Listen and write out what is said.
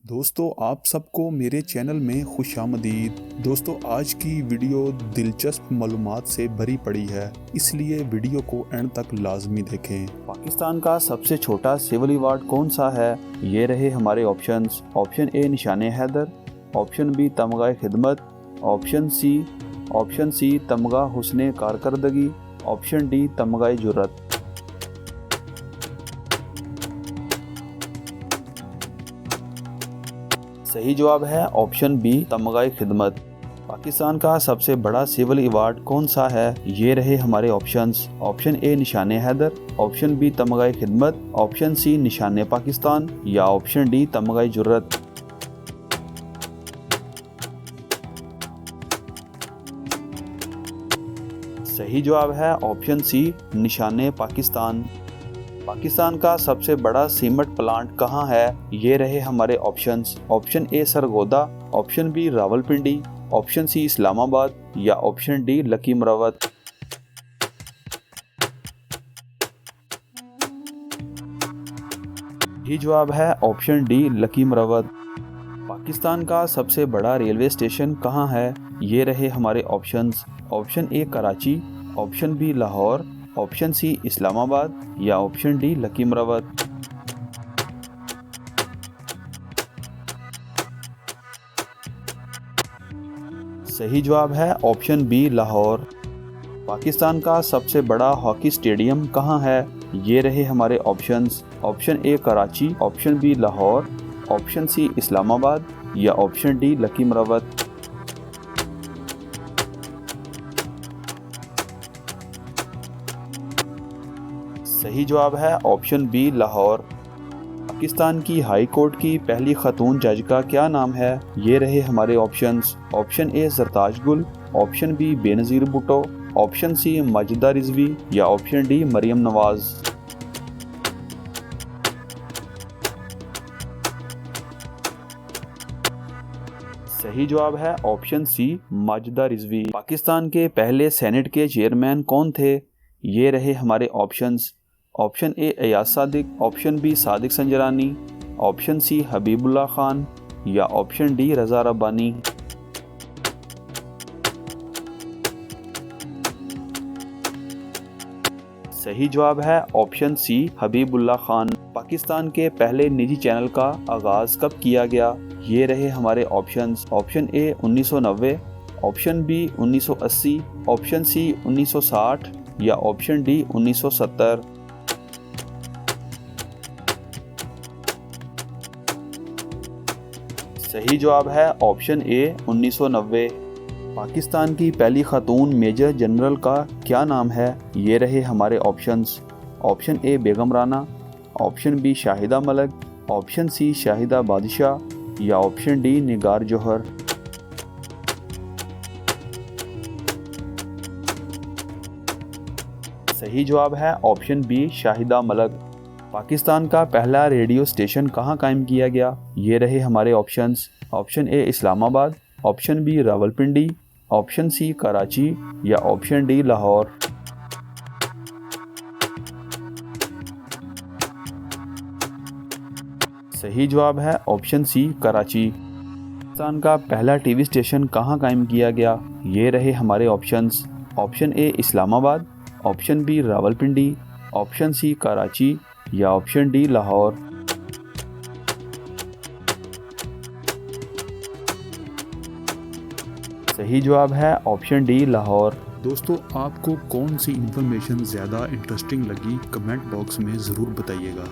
दोस्तों आप सबको मेरे चैनल में खुशामदीद। दोस्तों आज की वीडियो दिलचस्प मालूमात से भरी पड़ी है, इसलिए वीडियो को एंड तक लाजमी देखें। पाकिस्तान का सबसे छोटा सिविल वार्ड कौन सा है? ये रहे हमारे ऑप्शंस। ऑप्शन ए निशाने हैदर, ऑप्शन बी तमगा खिदमत, ऑप्शन सी तमगा हुस्ने कारकर्दगी, ऑप्शन डी तमगा जुर्रत। सही जवाब है ऑप्शन बी तमगा खिदमत। पाकिस्तान का सबसे बड़ा सिविल अवार्ड कौन सा है? ये रहे हमारे ऑप्शंस। ऑप्शन ए निशाने हैदर, ऑप्शन बी तमगा खिदमत, ऑप्शन सी निशाने पाकिस्तान या ऑप्शन डी तमगा जुर्रत। सही जवाब है ऑप्शन सी निशाने पाकिस्तान। पाकिस्तान का सबसे बड़ा सीमेंट प्लांट कहाँ है? ये रहे हमारे options. Option A Sargodha, option B Rawalpindi, option C Islamabad या ऑप्शन डी लकी मरवत। ये जवाब है ऑप्शन डी लकी मरवत। पाकिस्तान का सबसे बड़ा रेलवे स्टेशन कहाँ है? ये रहे हमारे options. Option A Karachi, option B Lahore, option C Islamabad या ऑप्शन डी लकी मरवत। सही जवाब है ऑप्शन बी लाहौर। पाकिस्तान का सबसे बड़ा हॉकी स्टेडियम कहाँ है? ये रहे हमारे options. Option A Karachi, option B Lahore, option C Islamabad या ऑप्शन डी लकी मरवत। सही जवाब है ऑप्शन बी लाहौर। पाकिस्तान की हाई कोर्ट की पहली खातून जज का क्या नाम है? ये रहे हमारे options. Option A Sartaj Gul, option B Benazir Bhutto, option C Majida Rizvi या ऑप्शन डी मरियम नवाज। सही जवाब है ऑप्शन सी माजिदा रिजवी। पाकिस्तान के पहले सेनेट के चेयरमैन कौन थे? ये रहे हमारे options. Option A Ayaz Sadiq, option B Sadiq Sanjrani, option C Habibullah Khan या ऑप्शन डी रजा रब्बानी। सही जवाब है ऑप्शन सी हबीबुल्लाह खान। पाकिस्तान के पहले निजी चैनल का आगाज कब किया गया? ये रहे हमारे options. Option A 1990, option B 1980, option C 1960 या ऑप्शन डी 1970। सही जवाब है ऑप्शन ए 1990। पाकिस्तान की पहली खातून मेजर जनरल का क्या नाम है? ये रहे हमारे options. Option A Begum Rana, option B Shahida Malik, option C Shahida Badshah या ऑप्शन डी निगार जौहर। सही जवाब है ऑप्शन बी शाहिदा मलिक। पाकिस्तान का पहला रेडियो स्टेशन कहाँ कायम किया गया? ये रहे हमारे options. Option A Islamabad, option B Rawalpindi, option C Karachi या ऑप्शन डी लाहौर। सही जवाब है ऑप्शन सी कराची। पाकिस्तान का पहला टीवी स्टेशन कहाँ कायम किया गया? ये रहे हमारे options. Option A Islamabad, option B Rawalpindi, option C Karachi या ऑप्शन डी लाहौर। सही जवाब है ऑप्शन डी लाहौर। दोस्तों आपको कौन सी इन्फॉर्मेशन ज़्यादा इंटरेस्टिंग लगी, कमेंट बॉक्स में ज़रूर बताइएगा।